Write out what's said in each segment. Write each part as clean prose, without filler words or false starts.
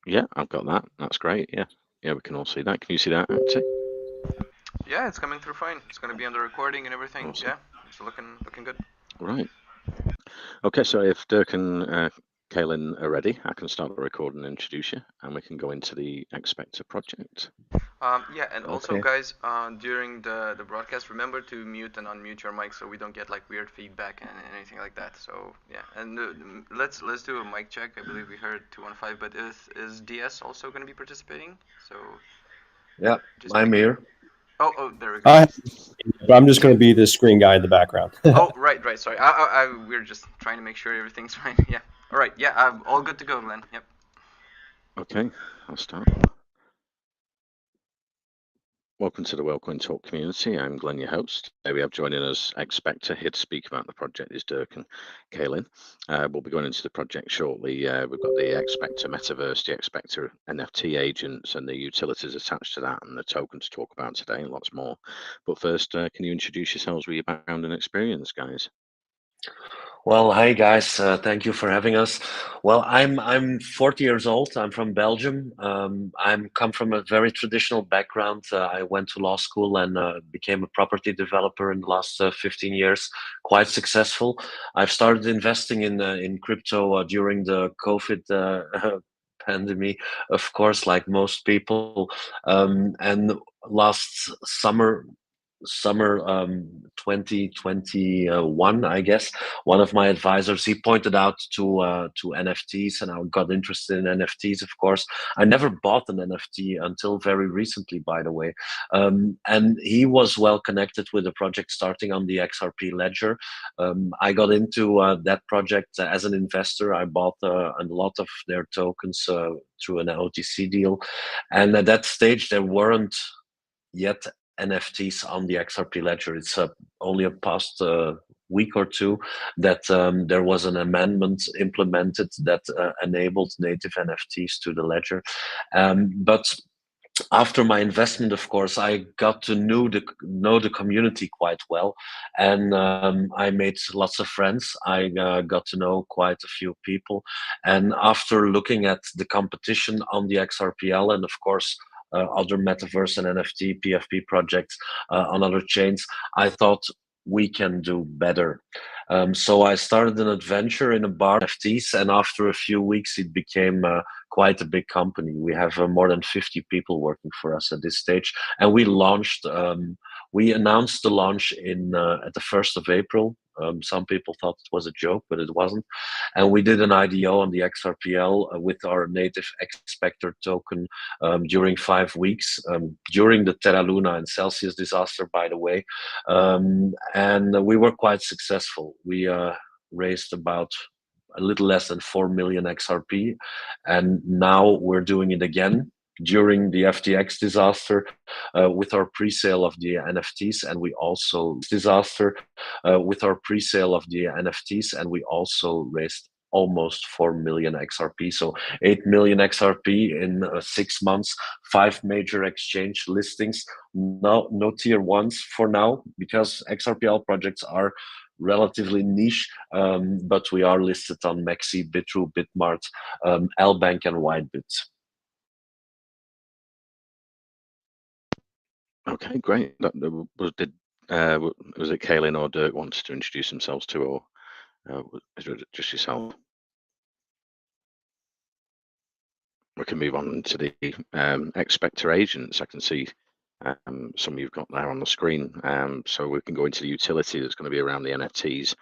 Yeah, I've got that. That's great. Yeah. Yeah, we can all see that. Can you see that, Antti? Yeah, it's coming through fine. It's gonna be on the recording and everything. Awesome. Yeah, it's looking good. Right. Okay, so if Dirk and Kaylin are ready, I can start the recording and introduce you, and we can go into the xSpectar project. Yeah, and also Okay. guys, during the broadcast, remember to mute and unmute your mic so we don't get like weird feedback and anything like that. So yeah, and let's do a mic check. I believe we heard 215, but is DS also gonna be participating? So Yeah, just I'm make sure. here. Oh, there we go. I, but I'm just going to be the screen guy in the background. Oh, right. Sorry. We're just trying to make sure everything's fine. Yeah. All right. Yeah. I'm all good to go, Glenn. Yep. Okay, I'll start. Welcome to the Wellcoin Talk community. I'm Glenn, your host. Today we have joining us xSpectar. Here to speak about the project is Dirk and Kaylin. We'll be going into the project shortly. We've got the xSpectar Metaverse, the xSpectar NFT agents, and the utilities attached to that, and the token to talk about today, and lots more. But first, can you introduce yourselves with your background and experience, guys? Well, hi guys. Thank you for having us. Well, I'm 40 years old. I'm from Belgium. I'm come from a very traditional background. I went to law school and became a property developer in the last 15 years. Quite successful. I've started investing in crypto during the COVID pandemic, of course, like most people. And last summer 2021, I guess, one of my advisors, he pointed out to NFTs, and I got interested in NFTs. Of course, I never bought an NFT until very recently, by the way. And he was well connected with the project starting on the XRP ledger. I got into that project as an investor. I bought a lot of their tokens through an OTC deal, and at that stage there weren't yet NFTs on the XRP ledger. It's only a past week or two that there was an amendment implemented that enabled native NFTs to the ledger. But after my investment, of course, I got to know the community quite well, and I made lots of friends. I got to know quite a few people, and after looking at the competition on the XRPL, and of course other metaverse and NFT PFP projects on other chains, I thought we can do better. So I started an adventure in a bar NFTs, and after a few weeks, it became quite a big company. We have more than 50 people working for us at this stage, and we launched. We announced the launch in at the 1st of April. Some people thought it was a joke, but it wasn't. And we did an IDO on the XRPL with our native xSpectar token during 5 weeks, during the Terra Luna and Celsius disaster, by the way. And we were quite successful. We raised about a little less than 4 million XRP, and now we're doing it again during the FTX disaster with our pre-sale of the NFTs, and we also disaster with our pre-sale of the NFTs, and we also raised almost 4 million XRP. So 8 million XRP in 6 months, 5 major exchange listings. No tier ones for now, because XRPL projects are relatively niche, but we are listed on Maxi, Bitrue, Bitmart, Lbank, and Whitebit. Okay, great. Was it Kaylin or Dirk wanted to introduce themselves to, or is it just yourself? We can move on to the xSpectar agents. I can see some you've got there on the screen. So we can go into the utility that's going to be around the NFTs.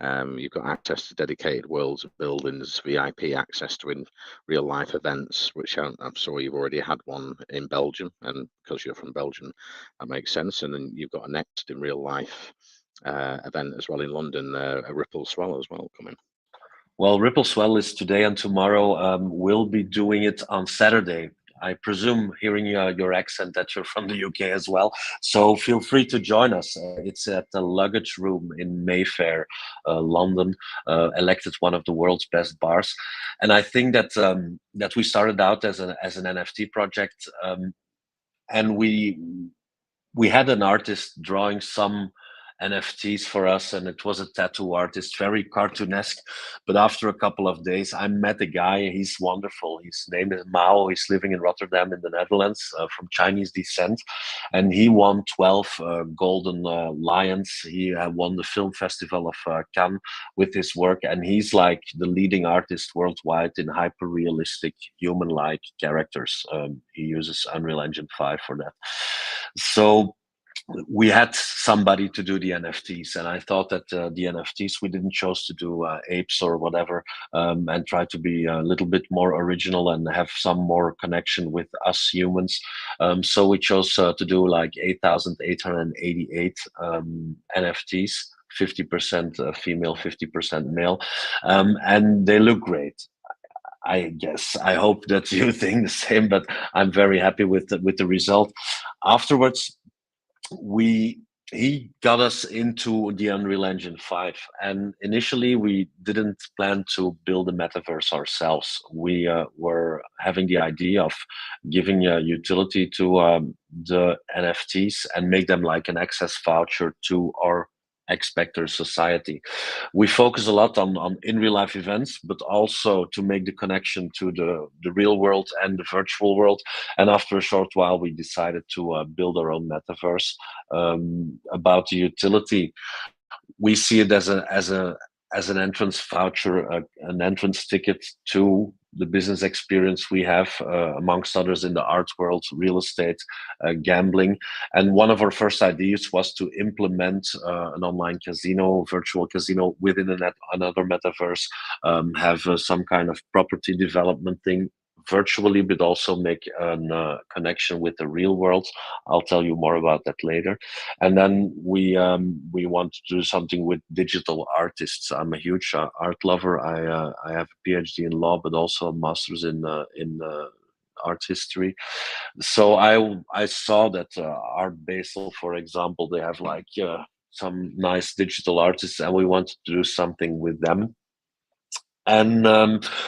You've got access to dedicated worlds of buildings, VIP access to in real life events, which I saw you've already had one in Belgium, and because you're from Belgium, that makes sense. And then you've got a next in real life event as well in London, a Ripple Swell as well coming. Well, Ripple Swell is today and tomorrow. We'll be doing it on Saturday. I presume, hearing your accent, that you're from the UK as well. So feel free to join us. It's at the Luggage Room in Mayfair, London, elected one of the world's best bars. And I think that that we started out as an NFT project, and we had an artist drawing some NFTs for us, and it was a tattoo artist, very cartoonesque. But after a couple of days, I met a guy. He's wonderful. His name is Mao. He's living in Rotterdam in the Netherlands, from Chinese descent, and he won 12 golden lions. He won the film festival of Cannes with his work, and he's like the leading artist worldwide in hyper realistic human-like characters. He uses Unreal Engine 5 for that. So we had somebody to do the NFTs, and I thought that the NFTs, we didn't choose to do apes or whatever, and try to be a little bit more original and have some more connection with us humans. So we chose to do like 8,888 NFTs, 50% female, 50% male, and they look great. I guess I hope that you think the same, but I'm very happy with the result. Afterwards, he got us into the Unreal Engine 5, and initially we didn't plan to build a metaverse ourselves. We were having the idea of giving a utility to the NFTs and make them like an access voucher to our xSpectar society. We focus a lot on in real life events, but also to make the connection to the real world and the virtual world. And after a short while, we decided to build our own metaverse. About the utility, we see it as an entrance voucher, an entrance ticket to the business experience we have, amongst others, in the art world, real estate, gambling. And one of our first ideas was to implement an online casino, virtual casino within another metaverse, have some kind of property development thing virtually, but also make a connection with the real world. I'll tell you more about that later. And then we want to do something with digital artists. I'm a huge art lover. I have a PhD in law, but also a master's in art history. So I saw that Art Basel, for example, they have like some nice digital artists, and we wanted to do something with them. And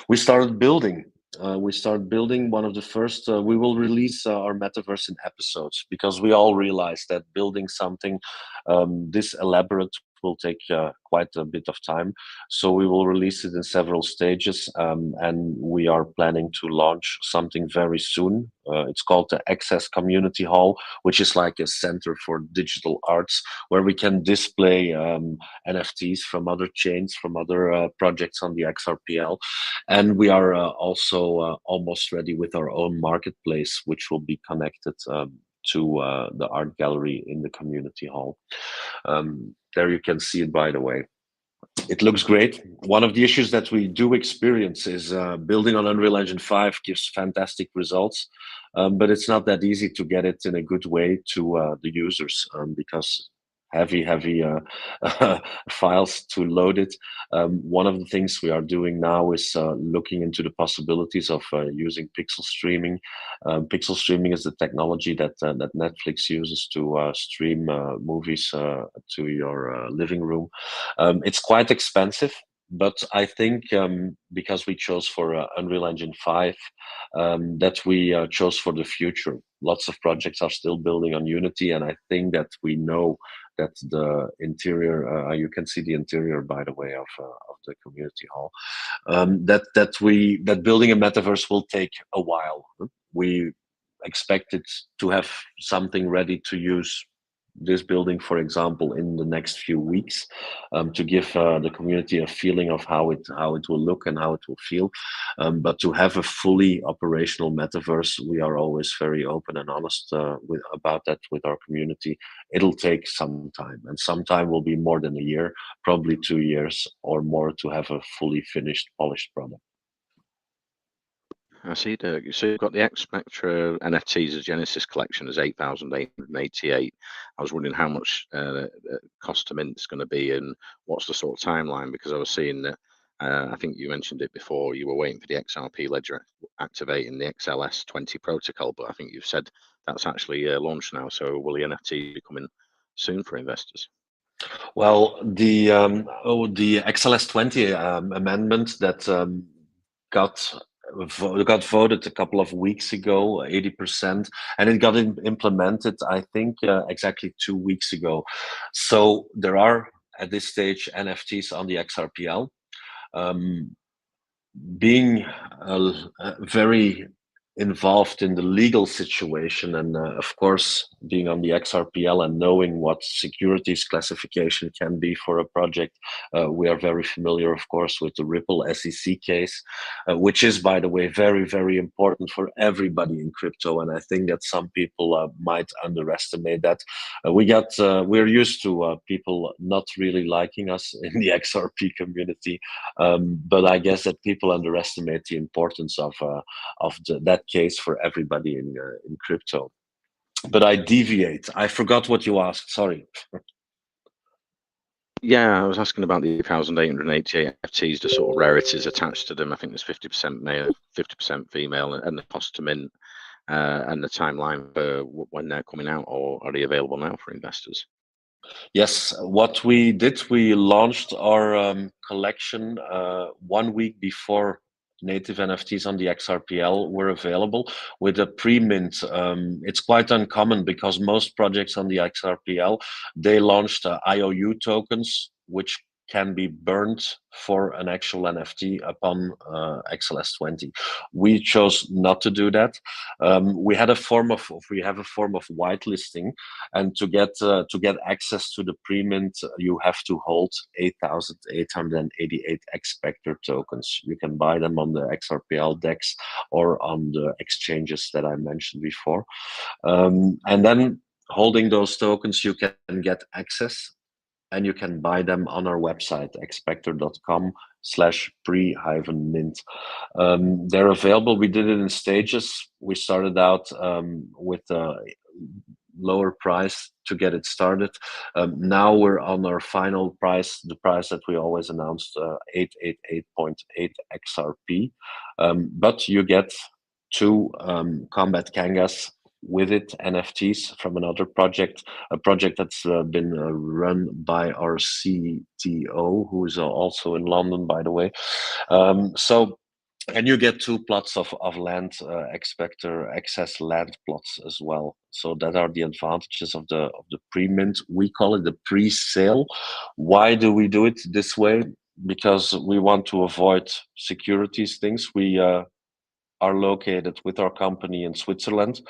we started building. One of the first. We will release our metaverse in episodes, because we all realize that building something this elaborate will take quite a bit of time. So we will release it in several stages, and we are planning to launch something very soon. It's called the XS Community Hall, which is like a center for digital arts, where we can display NFTs from other chains, from other projects on the XRPL. And we are also almost ready with our own marketplace, which will be connected to the art gallery in the community hall. There you can see it, by the way. It looks great. One of the issues that we do experience is building on Unreal Engine 5 gives fantastic results, but it's not that easy to get it in a good way to the users, because heavy files to load it. One of the things we are doing now is looking into the possibilities of using pixel streaming. Pixel streaming is the technology that Netflix uses to stream movies to your living room. It's quite expensive, but I think because we chose for Unreal Engine 5, that we chose for the future. Lots of projects are still building on Unity, and I think that we know that the interior, you can see the interior, by the way, of the community hall, that building a metaverse will take a while. We expect it to have something ready to use, this building, for example, in the next few weeks, to give the community a feeling of how it will look and how it will feel. But to have a fully operational metaverse, we are always very open and honest about that with our community. It'll take some time, and some time will be more than a year, probably 2 years or more, to have a fully finished, polished product. I see, Dirk. So you've got the xSpectar NFTs, the Genesis collection, is 8,888. I was wondering how much cost to mint is going to be, and what's the sort of timeline, because I was seeing that, I think you mentioned it before, you were waiting for the XRP ledger activating the XLS20 protocol, but I think you've said that's actually launched now. So will the NFT be coming soon for investors? Well, the XLS20 amendment that got got voted a couple of weeks ago, 80%, and it got implemented, I think, exactly 2 weeks ago. So there are at this stage NFTs on the XRPL. Being very involved in the legal situation, and of course being on the XRPL and knowing what securities classification can be for a project, we are very familiar, of course, with the Ripple SEC case, which is, by the way, very, very important for everybody in crypto. And I think that some people might underestimate that. We're used to people not really liking us in the XRP community, but I guess that people underestimate the importance of that case for everybody in crypto. But I deviate. I forgot what you asked. Sorry. Yeah, I was asking about the 1,888 NFTs, the sort of rarities attached to them. I think there's 50% male, 50% female, and the cost to mint, and the timeline for when they're coming out, or are they available now for investors? Yes, what we did, we launched our collection 1 week before native NFTs on the XRPL were available with a pre-mint. It's quite uncommon because most projects on the XRPL, they launched IOU tokens, which can be burned for an actual NFT upon XLS20. We chose not to do that. We have a form of whitelisting, and to get access to the pre-mint, you have to hold 8,888 xSpectar tokens. You can buy them on the XRPL DEX or on the exchanges that I mentioned before. And then holding those tokens, you can get access, and you can buy them on our website, xspectar.com/pre-mint. They're available. We did it in stages. We started out with a lower price to get it started. Now we're on our final price, the price that we always announced, 888.8 XRP. But you get 2 Combat Kangas with it, NFTs from another project, a project that's been run by our CTO, who is also in London, by the way. And you get 2 plots of land, xSpectar excess land plots as well. So that are the advantages of the pre-mint. We call it the pre-sale. Why do we do it this way? Because we want to avoid securities things. We are located with our company in Switzerland.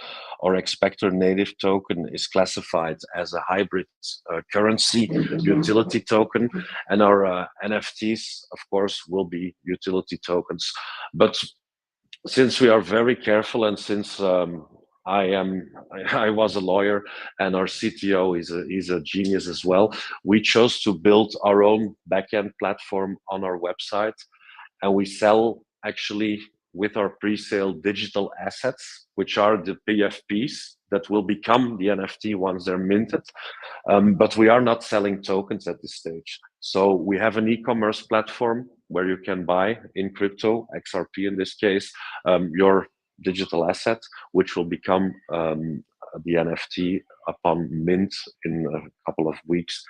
Our xSpectar native token is classified as a hybrid currency utility token, and our NFTs, of course, will be utility tokens. But since we are very careful, and since I was a lawyer and our CTO is a genius as well, we chose to build our own backend platform on our website, and we sell actually with our pre-sale digital assets, which are the PFPs that will become the NFT once they're minted. But we are not selling tokens at this stage. So we have an e-commerce platform where you can buy in crypto, XRP in this case, your digital asset, which will become the NFT upon mint in a couple of weeks.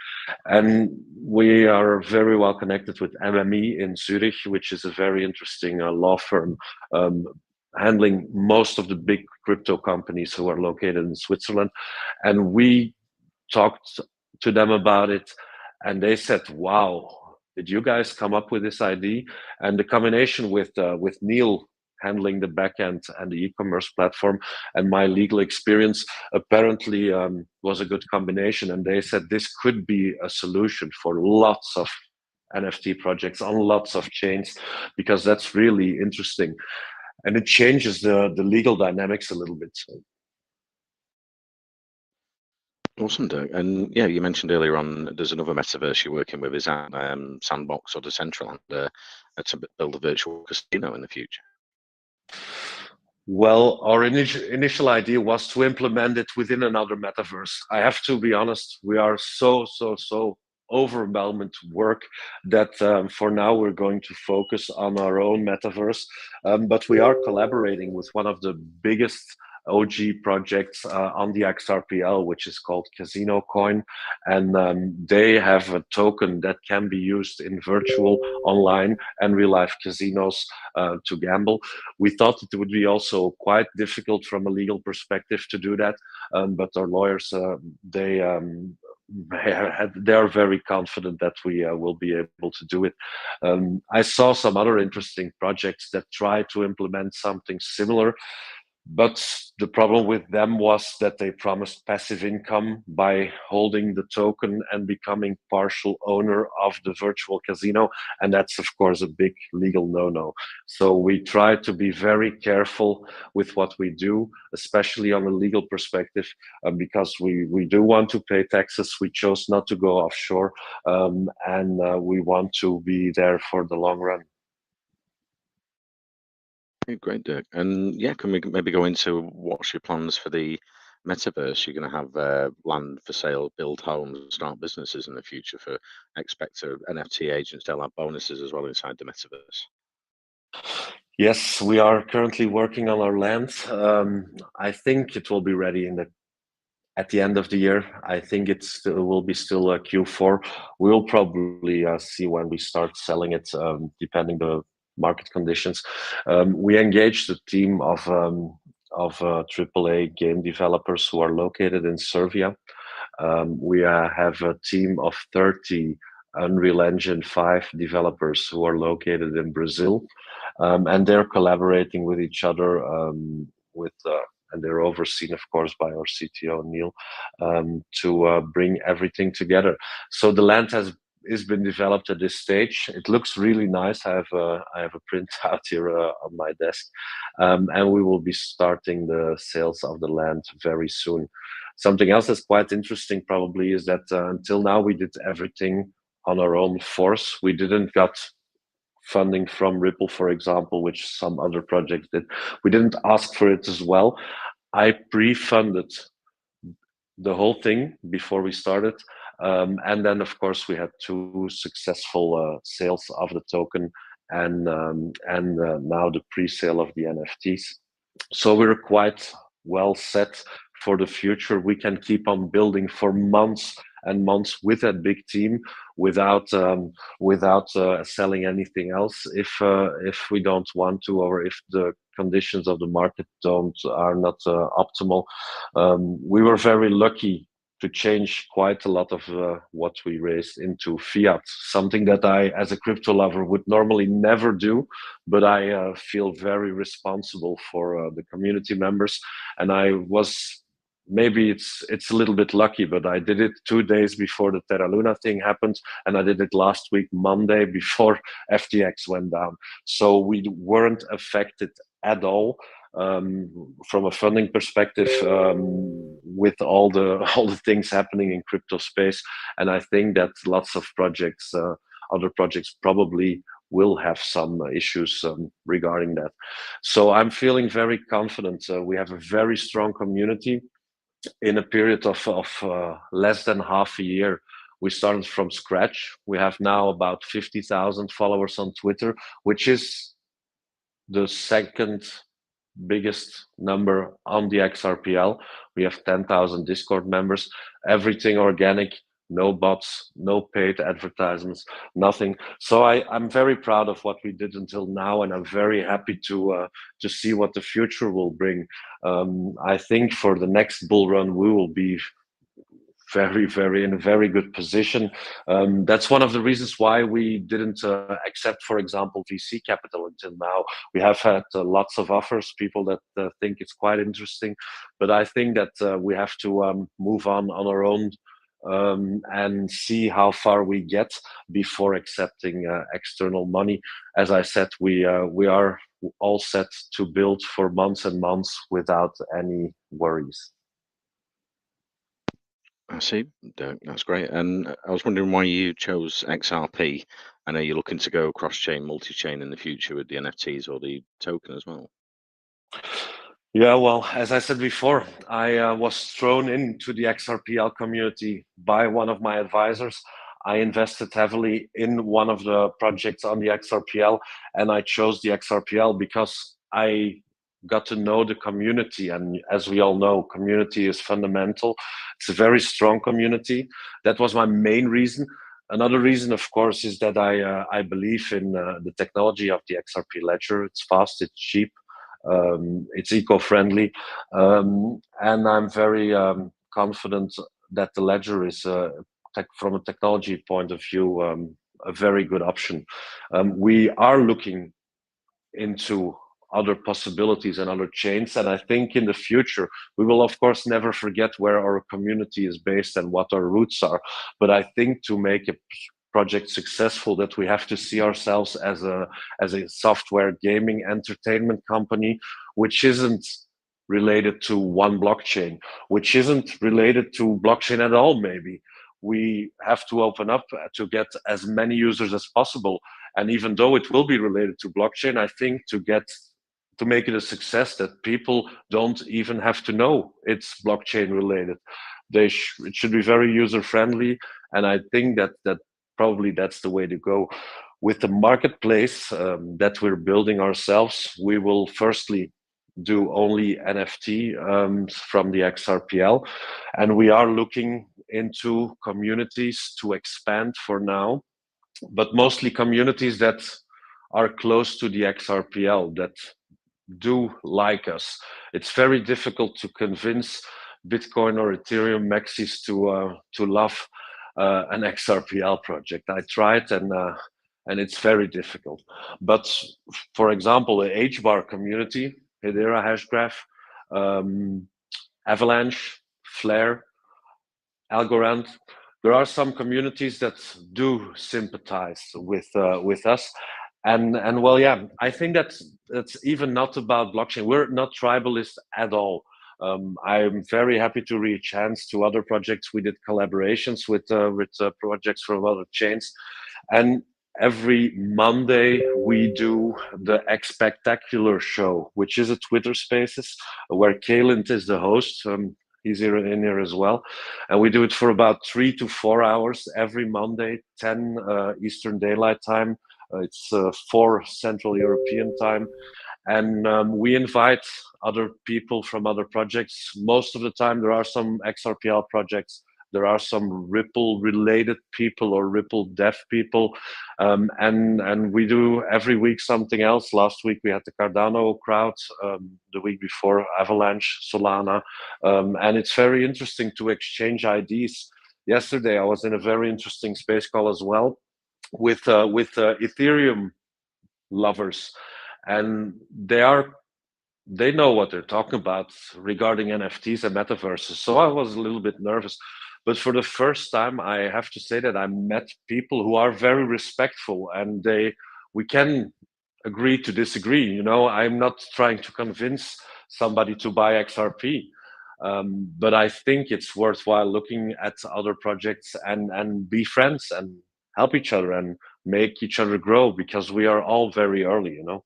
And we are very well connected with MME in Zurich, which is a very interesting law firm handling most of the big crypto companies who are located in Switzerland. And we talked to them about it, and they said, wow, did you guys come up with this idea? And the combination with Neil handling the backend and the e-commerce platform and my legal experience apparently was a good combination. And they said this could be a solution for lots of NFT projects on lots of chains, because that's really interesting. And it changes the legal dynamics a little bit. Awesome, Dirk. And yeah, you mentioned earlier on there's another metaverse you're working with. Is that Sandbox or Decentraland to build a virtual casino in the future? Well, our initial idea was to implement it within another metaverse. I have to be honest, we are so overwhelmed work that for now we're going to focus on our own metaverse. But we are collaborating with one of the biggest OG projects on the XRPL, which is called Casino Coin, and they have a token that can be used in virtual, online, and real-life casinos to gamble. We thought it would be also quite difficult from a legal perspective to do that, but our lawyers they are very confident that we will be able to do it. I saw some other interesting projects that try to implement something similar, but the problem with them was that they promised passive income by holding the token and becoming partial owner of the virtual casino. And that's, of course, a big legal no-no. So we try to be very careful with what we do, especially on a legal perspective, because we do want to pay taxes. We chose not to go offshore, and we want to be there for the long run. Okay, great, Dirk. And yeah, can we maybe go into what's your plans for the metaverse? You're going to have land for sale, build homes, start businesses in the future for xSpectar NFT agents. They'll have bonuses as well inside the metaverse. Yes, we are currently working on our land. I think it will be ready at the end of the year. I think it will be still a Q4. We'll probably see when we start selling it, depending the market conditions. We engaged a team of AAA game developers who are located in Serbia. We have a team of 30 Unreal Engine 5 developers who are located in Brazil, and they're collaborating with each other and they're overseen, of course, by our CTO Neil, to bring everything together. So the land has been developed at this stage. It looks really nice. I have a printout here on my desk, and we will be starting the sales of the land very soon. Something else that's quite interesting probably is that until now we did everything on our own force. We didn't got funding from Ripple, for example, which some other projects did. We didn't ask for it as well. I pre-funded the whole thing before we started. And then, of course, we had 2 successful sales of the token and now the pre-sale of the NFTs. So we're quite well set for the future. We can keep on building for months and months with a big team without selling anything else if we don't want to, or if the conditions of the market are not optimal. We were very lucky to change quite a lot of what we raised into fiat, something that I, as a crypto lover, would normally never do, but I feel very responsible for the community members. And I was, maybe it's a little bit lucky, but I did it 2 days before the Terra Luna thing happened, and I did it last week, Monday, before FTX went down. So we weren't affected at all. From a funding perspective, with all the things happening in crypto space, and I think that lots of projects, other projects, probably will have some issues regarding that. So I'm feeling very confident. We have a very strong community. In a period of less than half a year, we started from scratch. We have now about 50,000 followers on Twitter, which is the second biggest number on the XRPL. We have 10,000 Discord members, everything organic, no bots, no paid advertisements, nothing. So I'm very proud of what we did until now, and I'm very happy to see what the future will bring. I think for the next bull run, we will be very in a very good position. That's one of the reasons why we didn't accept, for example, VC capital until now. We have had lots of offers, people that think it's quite interesting, but I think that we have to move on our own and see how far we get before accepting external money. As I said, we are all set to build for months and months without any worries. I see, Dirk, that's great. And I was wondering why you chose XRP. I know you're looking to go cross-chain, multi-chain in the future with the NFTs or the token as well. Yeah, well, as I said before, I was thrown into the XRPL community by one of my advisors. I invested heavily in one of the projects on the XRPL, and I chose the XRPL because I got to know the community, and as we all know, community is fundamental. It's a very strong community. That was my main reason. Another reason, of course, is that I believe in the technology of the XRP ledger. It's fast, it's cheap, it's eco-friendly, and I'm very confident that the ledger is, from a technology point of view, a very good option. We are looking into other possibilities and other chains. And I think in the future, we will of course never forget where our community is based and what our roots are. But I think to make a project successful, that we have to see ourselves as a software gaming entertainment company, which isn't related to one blockchain, which isn't related to blockchain at all. Maybe we have to open up to get as many users as possible. And even though it will be related to blockchain, I think to make it a success, that people don't even have to know it's blockchain related. It should be very user friendly, and I think that probably that's the way to go. With the marketplace that we're building ourselves, we will firstly do only NFT from the XRPL, and we are looking into communities to expand for now, but mostly communities that are close to the XRPL, that do like us. It's very difficult to convince Bitcoin or Ethereum maxis to love an XRPL project. I tried, and it's very difficult. But for example, the HBAR community, Hedera Hashgraph, Avalanche, Flare, Algorand, there are some communities that do sympathize with us. And well, yeah, I think that's even not about blockchain. We're not tribalist at all. I'm very happy to reach hands to other projects. We did collaborations with projects from other chains, and every Monday we do the xSpectacular show, which is a Twitter Spaces where Kalent is the host. He's in here as well, and we do it for about 3 to 4 hours every Monday, 10 Eastern Daylight Time. It's 4 Central European time, and we invite other people from other projects. Most of the time there are some XRPL projects, there are some Ripple related people or Ripple dev people, and we do every week something else. Last week we had the Cardano crowd, the week before Avalanche, Solana, and it's very interesting to exchange IDs. Yesterday I was in a very interesting space call as well with Ethereum lovers, and they know what they're talking about regarding NFTs and metaverses. So I was a little bit nervous, but for the first time, I have to say that I met people who are very respectful, and we can agree to disagree. You know, I'm not trying to convince somebody to buy XRP, but I think it's worthwhile looking at other projects and be friends and help each other and make each other grow, because we are all very early, you know.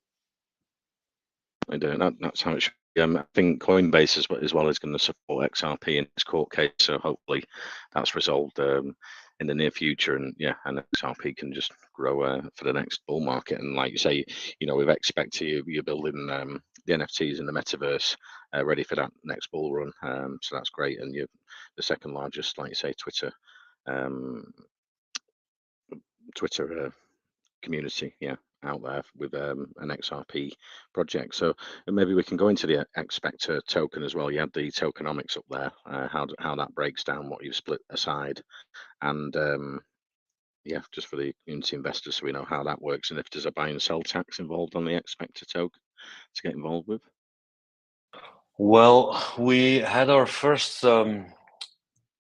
I do. That's how it should be. I think Coinbase as well is going to support XRP in this court case, so hopefully that's resolved in the near future, and yeah, and XRP can just grow for the next bull market. And like you say, you know, with xSpectar, you're building the NFTs in the metaverse ready for that next bull run. So that's great, and you're the second largest, like you say, Twitter community, yeah, out there with an XRP project. So maybe we can go into the xSpectar token as well. You had the tokenomics up there, how that breaks down, what you've split aside, and yeah, just for the community investors, so we know how that works, and if there's a buy and sell tax involved on the xSpectar token to get involved with. Well, we had our first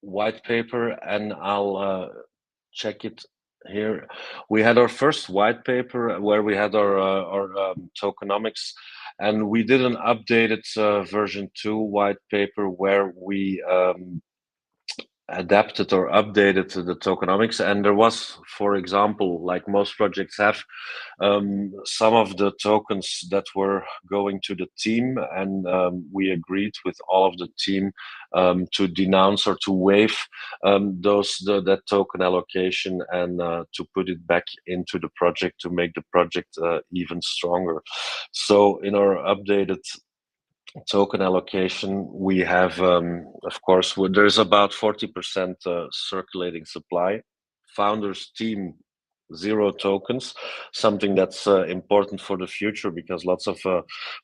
white paper, and I'll check it here. We had our first white paper where we had our tokenomics, and we did an updated version 2 white paper where we adapted or updated the tokenomics. And there was, for example, like most projects have, some of the tokens that were going to the team, and we agreed with all of the team to denounce or to waive that token allocation, and to put it back into the project to make the project even stronger. So in our updated token allocation, we have, of course, there's about 40% circulating supply. Founders team, 0 tokens, something that's important for the future, because lots of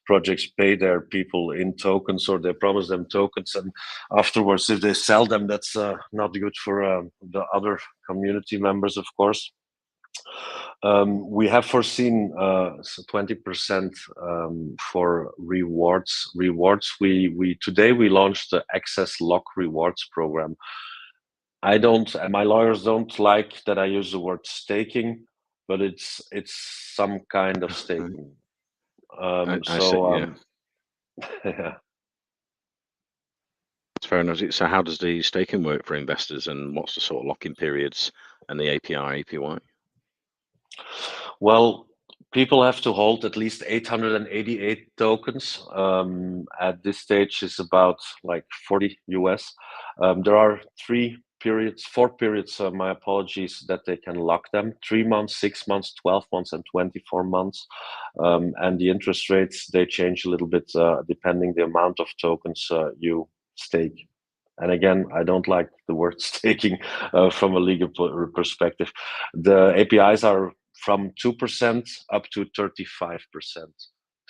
projects pay their people in tokens, or they promise them tokens, and afterwards, if they sell them, that's not good for the other community members, of course. We have foreseen 20% for rewards. We today we launched the excess lock rewards program. I don't. My lawyers don't like that I use the word staking, but it's some kind of staking. I see, yeah. Yeah. It's fair enough. So how does the staking work for investors, and what's the sort of lock-in periods and the API, APY? Well, people have to hold at least 888 tokens. At this stage, is about like 40 US. There are 4 periods. My apologies, that they can lock them: 3 months, 6 months, 12 months, and 24 months. And the interest rates, they change a little bit depending the amount of tokens you stake. And again, I don't like the word staking from a legal perspective. The APIs are from 2% up to 35%.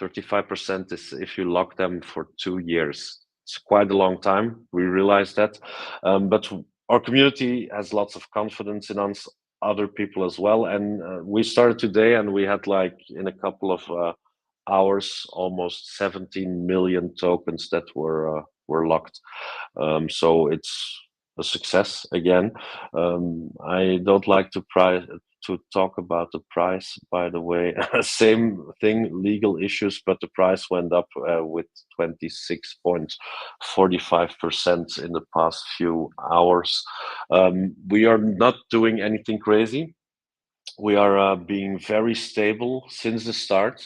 35% is if you lock them for 2 years. It's quite a long time. We realize that. But our community has lots of confidence in us, other people as well. And we started today, and we had, like, in a couple of hours, almost 17 million tokens that were locked. So it's a success again. I don't like to talk about the price, by the way. Same thing, legal issues, but the price went up with 26.45% in the past few hours. We are not doing anything crazy. We are being very stable since the start,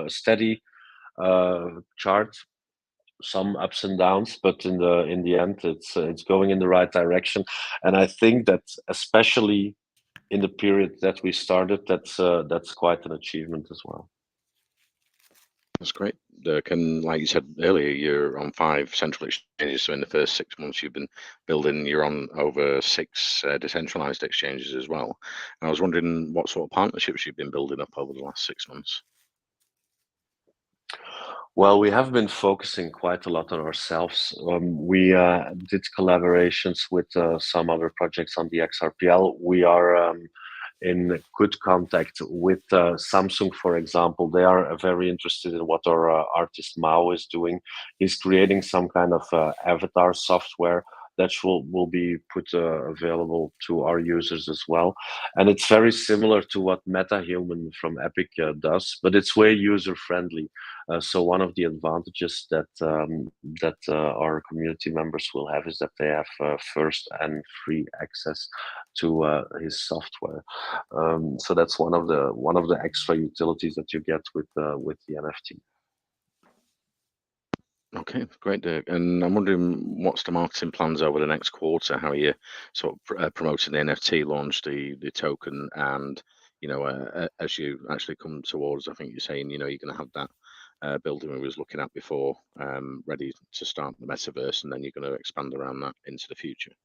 steady chart, some ups and downs, but in the end, it's going in the right direction. And I think that, especially in the period that we started, that's quite an achievement as well. That's great. Like you said earlier, you're on 5 central exchanges. So in the first 6 months, you've been building. You're on over 6 decentralized exchanges as well. And I was wondering what sort of partnerships you've been building up over the last 6 months. Well, we have been focusing quite a lot on ourselves. We did collaborations with some other projects on the XRPL. We are in good contact with Samsung, for example. They are very interested in what our artist Mao is doing. He's creating some kind of avatar software that will be put available to our users as well. And it's very similar to what MetaHuman from Epic does, but it's way user-friendly. So one of the advantages that our community members will have is that they have first and free access to his software. So that's one of the extra utilities that you get with the NFT. Okay, great, Dirk. And I'm wondering, what's the marketing plans over the next quarter? How are you sort of promoting the NFT launch, the token, and as you actually come towards, I think you're saying, you're going to have that building we was looking at before, ready to start the metaverse, and then you're going to expand around that into the future.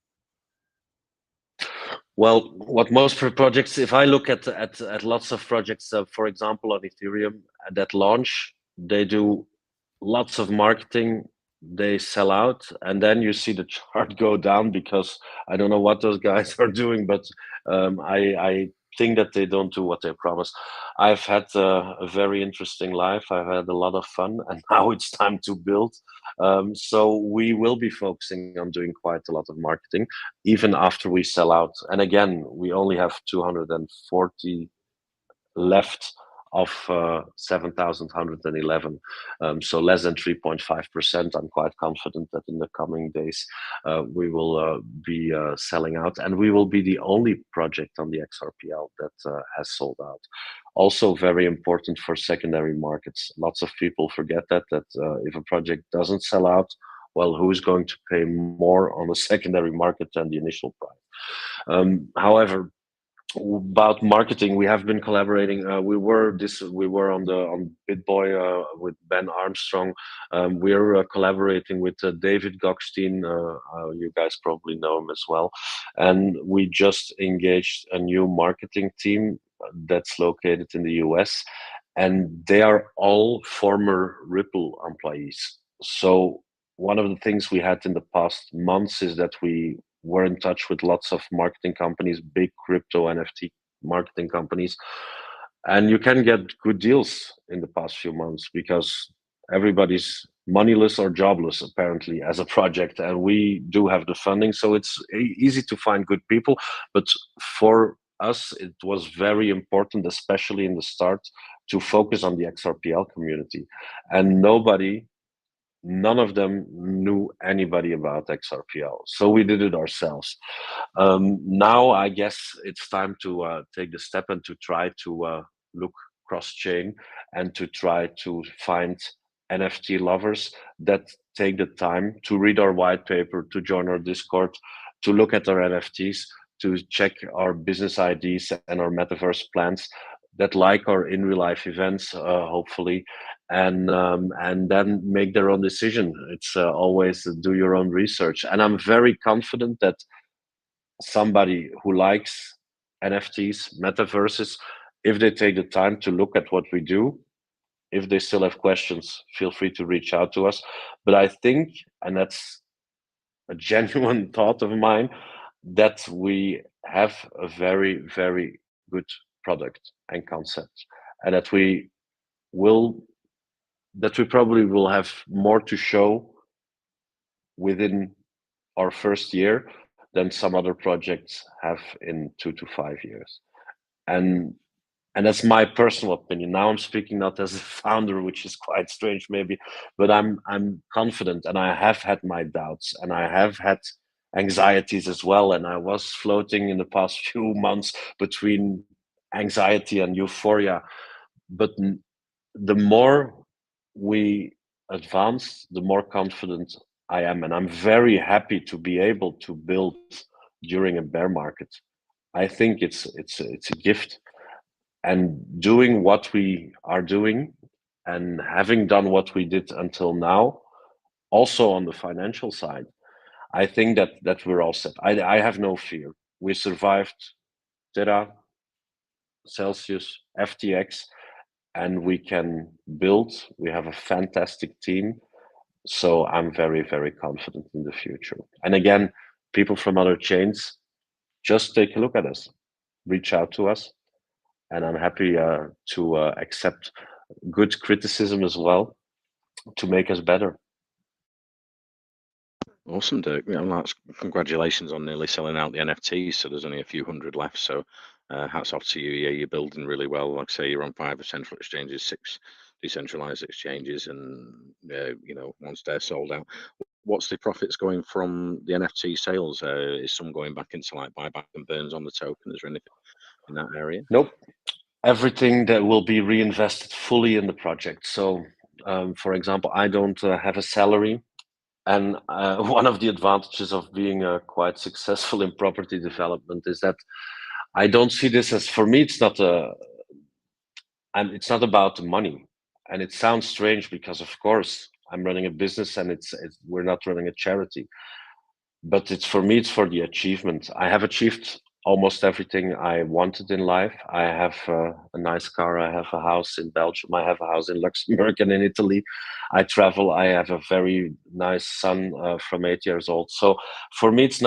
Well, what most projects, if I look at lots of projects, for example, on Ethereum that launch, they do lots of marketing, they sell out, and then you see the chart go down, because I don't know what those guys are doing, but I think that they don't do what they promise. I've had a very interesting life. I've had a lot of fun, and now it's time to build. So we will be focusing on doing quite a lot of marketing, even after we sell out. And again, we only have 240 left of 7,111, so less than 3.5%. I'm quite confident that in the coming days we will be selling out, and we will be the only project on the XRPL that has sold out. Also very important for secondary markets. Lots of people forget that if a project doesn't sell out, well, who's going to pay more on the secondary market than the initial price? However, About marketing, we have been collaborating. We were on BitBoy with Ben Armstrong. We're collaborating with David Gockstein. You guys probably know him as well. And we just engaged a new marketing team that's located in the US, and they are all former Ripple employees. So one of the things we had in the past months is that we were in touch with lots of marketing companies, big crypto NFT marketing companies, and you can get good deals in the past few months because everybody's moneyless or jobless apparently as a project, and we do have the funding, so it's easy to find good people. But for us, it was very important, especially in the start, to focus on the XRPL community, and none of them knew anybody about XRPL. So we did it ourselves. Now I guess it's time to take the step and to try to look cross-chain and to try to find NFT lovers that take the time to read our white paper, to join our Discord, to look at our NFTs, to check our business IDs and our metaverse plans, that like our in real life events, hopefully, and then make their own decision. It's always do your own research, and I'm very confident that somebody who likes NFTs, metaverses, if they take the time to look at what we do, if they still have questions, feel free to reach out to us. But I think, and that's a genuine thought of mine, that we have a very, very good product and concept, and that we probably will have more to show within our first year than some other projects have in 2 to 5 years. And that's my personal opinion. Now I'm speaking not as a founder, which is quite strange maybe, but I'm confident, and I have had my doubts, and I have had anxieties as well, and I was floating in the past few months between anxiety and euphoria. But the more we advance, the more confident I am, and I'm very happy to be able to build during a bear market. I think it's a gift, and doing what we are doing and having done what we did until now, also on the financial side, I think that we're all set. I have no fear. We survived Terra, Celsius, FTX, and we can build. We have a fantastic team. So I'm very, very confident in the future. And again, people from other chains, just take a look at us, reach out to us, and I'm happy to accept good criticism as well to make us better. Awesome, Dirk. Yeah, well, congratulations on nearly selling out the NFTs. So there's only a few hundred left. So hats off to you. Yeah, you're building really well. Like I say, you're on 5 central exchanges, 6 decentralized exchanges, and once they're sold out, what's the profits going from the NFT sales? Is some going back into like buyback and burns on the token? Is there anything in that area? Nope. Everything that will be reinvested fully in the project. So, for example, I don't have a salary. And one of the advantages of being quite successful in property development is that I don't see this as, for me, it's not about the money. And it sounds strange because, of course, I'm running a business, and we're not running a charity. But for me, it's for the achievement. I have achieved almost everything I wanted in life. I have a nice car. I have a house in Belgium. I have a house in Luxembourg and in Italy. I travel. I have a very nice son from 8 years old. So for me, it's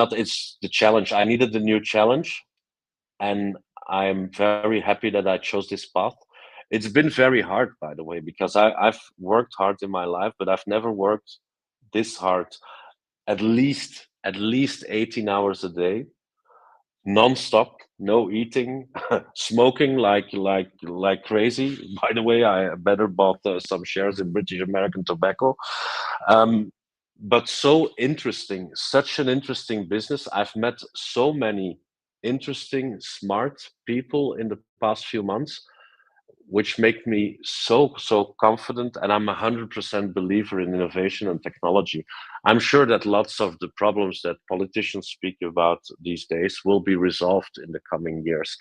the challenge. I needed a new challenge, and I'm very happy that I chose this path. It's been very hard, by the way, because I've worked hard in my life, but I've never worked this hard. At least 18 hours a day, non-stop, no eating, smoking like crazy. By the way, I better bought some shares in British American Tobacco. But so interesting, such an interesting business. I've met so many interesting, smart people in the past few months. which make me so confident, and I'm 100% believer in innovation and technology. I'm sure that lots of the problems that politicians speak about these days will be resolved in the coming years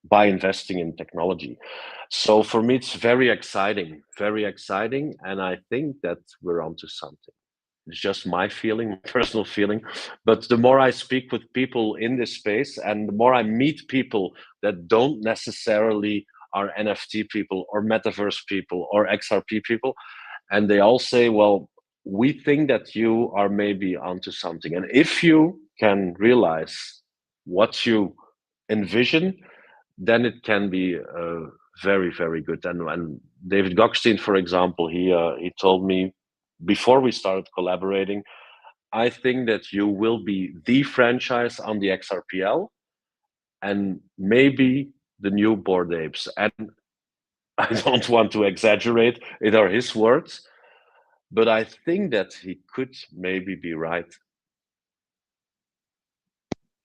by investing in technology. So for me, it's very exciting, and I think that we're onto something. It's just my feeling, my personal feeling. But the more I speak with people in this space, and the more I meet people that don't necessarily are NFT people or metaverse people or XRP people, and they all say, well, we think that you are maybe onto something. And if you can realize what you envision, then it can be very, very good. And David Gokhshtein, for example, he told me before we started collaborating, I think that you will be the franchise on the XRPL and maybe the new Bored Apes. And I don't want to exaggerate, it are his words, but I think that he could maybe be right.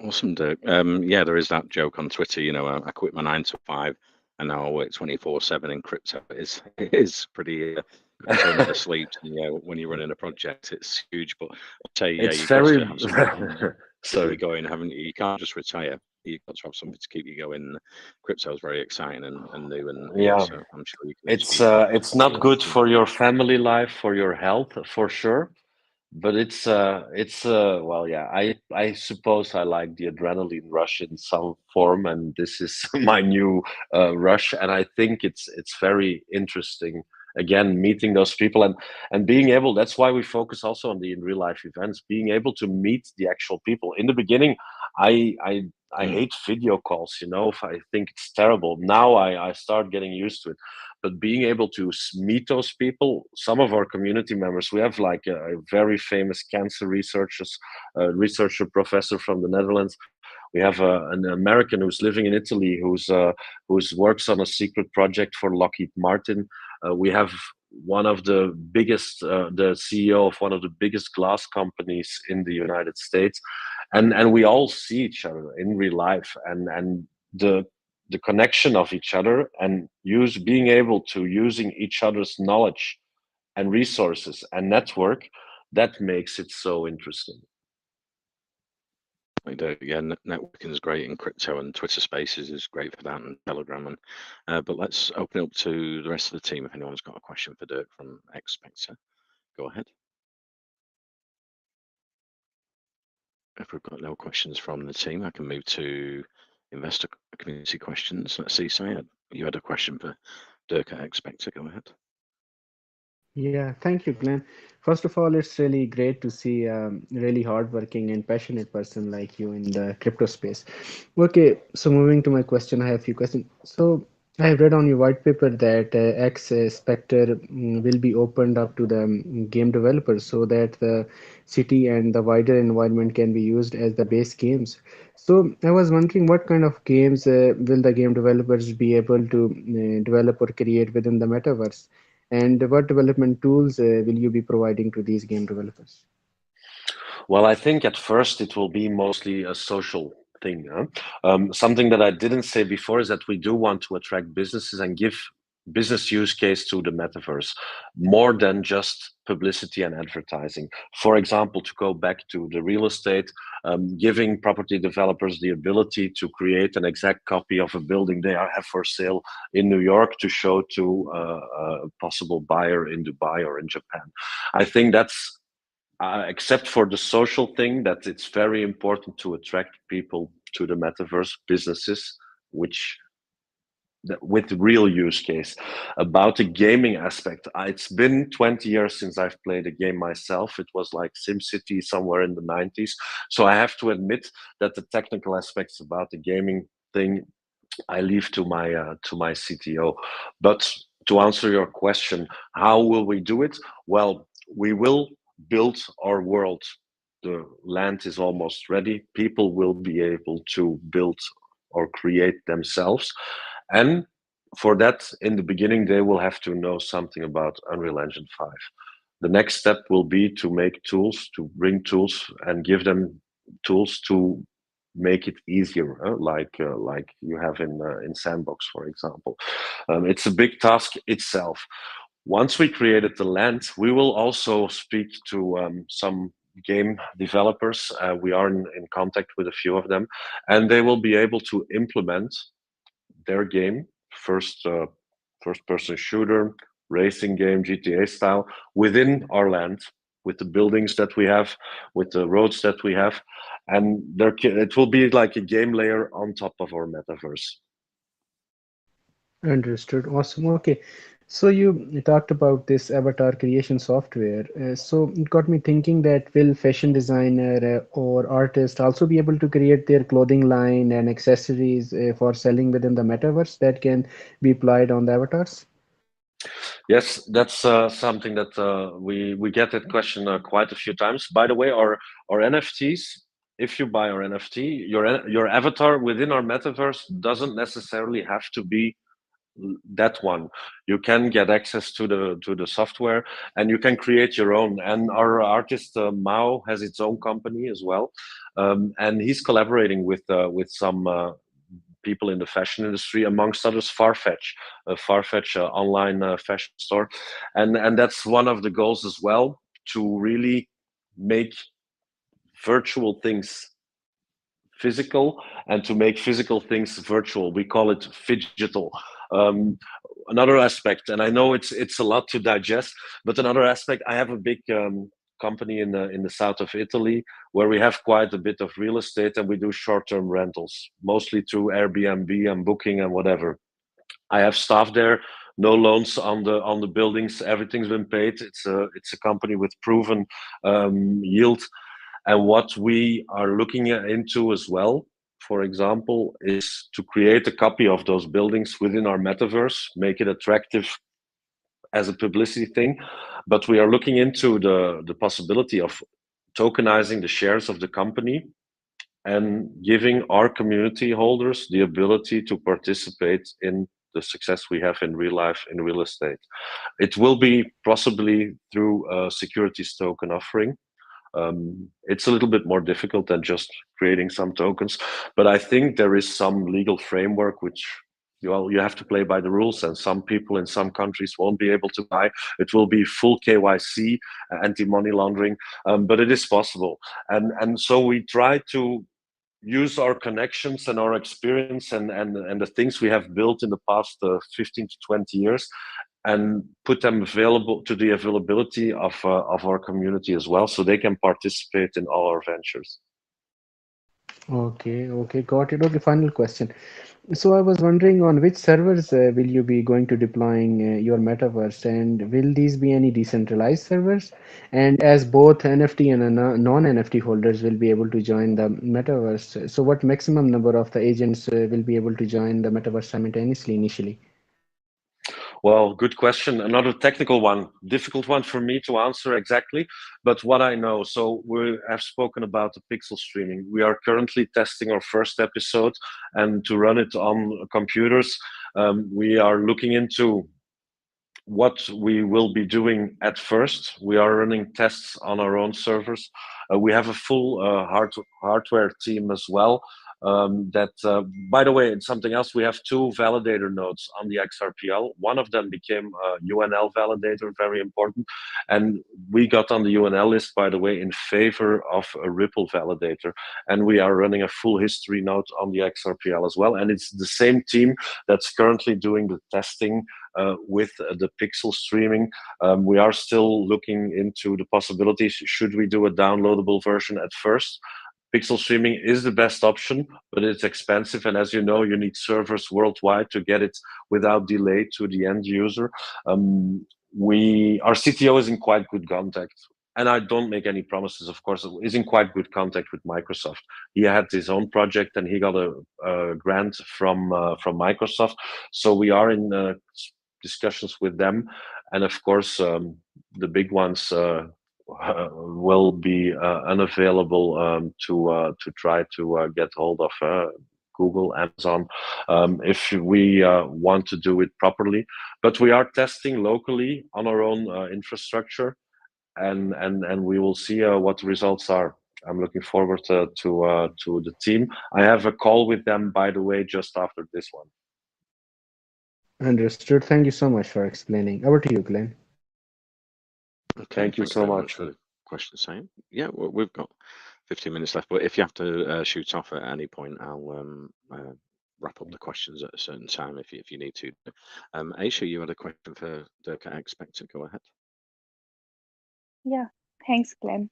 Awesome, Dirk. Yeah, there is that joke on Twitter. You know, I quit my 9 to 5, and now I work 24/7 in crypto. It is pretty. Crypto never sleeps. And, yeah, when you're running a project, it's huge. But I'd say, yeah, It's you've got very to have something to keep sorry. you going, haven't you? You can't just retire. You've got to have something to keep you going. Crypto is very exciting and new, and yeah, Yeah, so I'm sure you can achieve it's not good for your family life, for your health, for sure. But it's well, yeah, I suppose I like the adrenaline rush in some form, and this is my new rush, and I think it's very interesting. Again, meeting those people and being able. That's why we focus also on the in real life events. Being able to meet the actual people. In the beginning, I hate video calls. You know, I think it's terrible. Now I start getting used to it. But being able to meet those people, some of our community members, we have like a very famous cancer researcher professor from the Netherlands. We have an American who's living in Italy who's works on a secret project for Lockheed Martin. We have one of the biggest, the CEO of one of the biggest glass companies in the United States, and we all see each other in real life, and the connection of each other and being able to using each other's knowledge and resources and network, that makes it so interesting. Yeah, networking is great in crypto, and Twitter Spaces is great for that, and Telegram. And but let's open it up to the rest of the team. If anyone's got a question for Dirk from xSpectar, go ahead. If we've got no questions from the team, I can move to investor community questions. Let's see, Syed, you had a question for Dirk at xSpectar. Go ahead. Yeah, thank you, Glenn. First of all, it's really great to see a really hardworking and passionate person like you in the crypto space. Okay, so moving to my question, I have a few questions. So I have read on your white paper that xSpectar will be opened up to the game developers so that the city and the wider environment can be used as the base games. So I was wondering what kind of games will the game developers be able to develop or create within the metaverse? And what development tools will you be providing to these game developers? Well, I think at first it will be mostly a social thing. Huh? Something that I didn't say before is that we do want to attract businesses and give business use case to the metaverse more than just publicity and advertising. For example, to go back to the real estate, giving property developers the ability to create an exact copy of a building they have for sale in New York to show to a possible buyer in Dubai or in Japan. I think that's except for the social thing, that it's very important to attract people to the metaverse, businesses, which with real use case. About the gaming aspect, it's been 20 years since I've played a game myself. It was like SimCity somewhere in the 90s. So I have to admit that the technical aspects about the gaming thing, I leave to my CTO. But to answer your question, how will we do it? Well, we will build our world. The land is almost ready. People will be able to build or create themselves. And for that, in the beginning, they will have to know something about Unreal Engine 5. The next step will be to make tools, to bring tools and give them tools to make it easier, like you have in Sandbox, for example. It's a big task itself. Once we created the land, we will also speak to some game developers. We are in contact with a few of them, and they will be able to implement their game, first person shooter, racing game, GTA style, within our land, with the buildings that we have, with the roads that we have, and it will be like a game layer on top of our metaverse. Understood. Awesome. Okay. So you talked about this avatar creation software. So it got me thinking that will fashion designer or artist also be able to create their clothing line and accessories for selling within the metaverse that can be applied on the avatars? Yes, that's something that we get that question quite a few times. By the way, our NFTs, if you buy our NFT, your avatar within our metaverse doesn't necessarily have to be that one. You can get access to the software, and you can create your own. And our artist Mao has its own company as well, and he's collaborating with some people in the fashion industry, amongst others Farfetch, a Farfetch online fashion store, and that's one of the goals as well, to really make virtual things physical and to make physical things virtual. We call it phygital. Um, Another aspect, and I know it's a lot to digest, but another aspect, I have a big company in the south of Italy where we have quite a bit of real estate, and we do short-term rentals, mostly through Airbnb and Booking and whatever. I have staff there, no loans on the buildings, everything's been paid. It's a company with proven yield. And what we are looking into as well, for example, is to create a copy of those buildings within our metaverse, make it attractive as a publicity thing. But we are looking into the possibility of tokenizing the shares of the company and giving our community holders the ability to participate in the success we have in real life in real estate. It will be possibly through a securities token offering. It's a little bit more difficult than just creating some tokens, but I think there is some legal framework which you have to play by the rules, and some people in some countries won't be able to buy. It will be full KYC, anti-money laundering, but it is possible. And so we try to use our connections and our experience and the things we have built in the past 15 to 20 years, and put them available to the availability of our community as well, so they can participate in all our ventures. Okay, okay, got it. Okay, final question. So I was wondering on which servers will you be going to deploying your metaverse, and will these be any decentralized servers? And as both NFT and non-NFT holders will be able to join the metaverse, so what maximum number of the agents will be able to join the metaverse simultaneously initially? Well, good question. Another technical one, difficult one for me to answer exactly, but what I know. So we have spoken about the pixel streaming. We are currently testing our first episode, and to run it on computers, we are looking into what we will be doing at first. We are running tests on our own servers. We have a full hardware team as well. By the way, it's something else. We have two validator nodes on the XRPL. One of them became a UNL validator, very important. And we got on the UNL list, by the way, in favor of a Ripple validator. And we are running a full history node on the XRPL as well. And it's the same team that's currently doing the testing with the pixel streaming. We are still looking into the possibilities. Should we do a downloadable version at first? Pixel streaming is the best option, but it's expensive. And as you know, you need servers worldwide to get it without delay to the end user. Our CTO is in quite good contact. And I don't make any promises, of course, is in quite good contact with Microsoft. He had his own project and he got a grant from Microsoft. So we are in discussions with them. And of course, the big ones will be unavailable to try to get hold of Google, Amazon, if we want to do it properly. But we are testing locally on our own infrastructure, and we will see what the results are. I'm looking forward to the team. I have a call with them, by the way, just after this one. Understood. Thank you so much for explaining. Over to you, Glenn. Okay, Thank you thanks so very much much. for the question, Sam. Yeah, we've got 15 minutes left, but if you have to shoot off at any point, I'll wrap up the questions at a certain time if you need to. Aisha, you had a question for Dirk at xSpectar. Go ahead. Yeah, thanks, Glenn.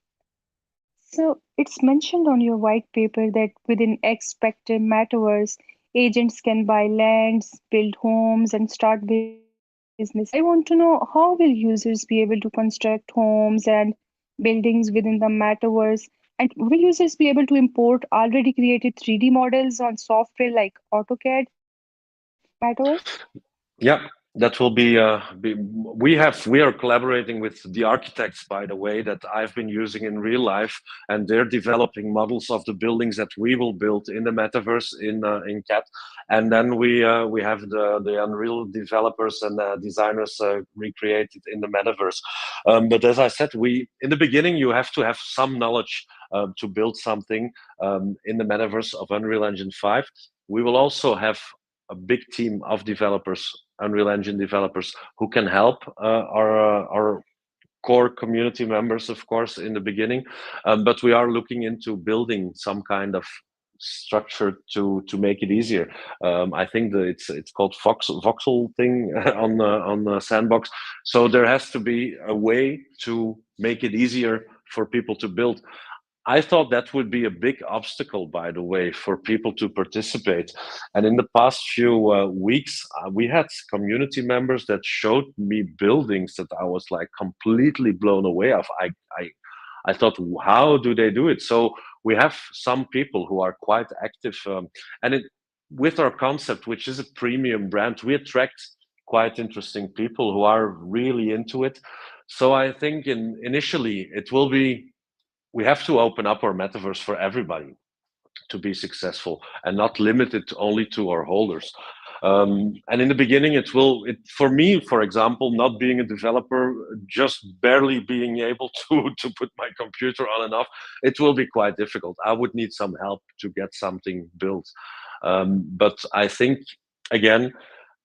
So it's mentioned on your white paper that within xSpectar Metaverse, agents can buy lands, build homes, and start businesses. I want to know how will users be able to construct homes and buildings within the Metaverse? And will users be able to import already created 3D models on software like AutoCAD in Metaverse? Yeah, that will be. We are collaborating with the architects, by the way, that I've been using in real life, and they're developing models of the buildings that we will build in the metaverse in CAD, and then we have the Unreal developers and designers recreate it in the metaverse. But as I said, we in the beginning you have to have some knowledge to build something in the metaverse of Unreal Engine 5. We will also have a big team of developers, Unreal Engine developers, who can help our core community members, of course, in the beginning. But we are looking into building some kind of structure to make it easier. I think that it's called voxel thing on the sandbox. So there has to be a way to make it easier for people to build. I thought that would be a big obstacle, by the way, for people to participate. And in the past few weeks, we had community members that showed me buildings that I was like completely blown away of. I thought, how do they do it? So we have some people who are quite active, and with our concept, which is a premium brand, we attract quite interesting people who are really into it. So I think initially it will be we have to open up our metaverse for everybody to be successful and not limit it only to our holders. And in the beginning, for me, for example, not being a developer, just barely being able to put my computer on and off, it will be quite difficult. I would need some help to get something built. But I think, again,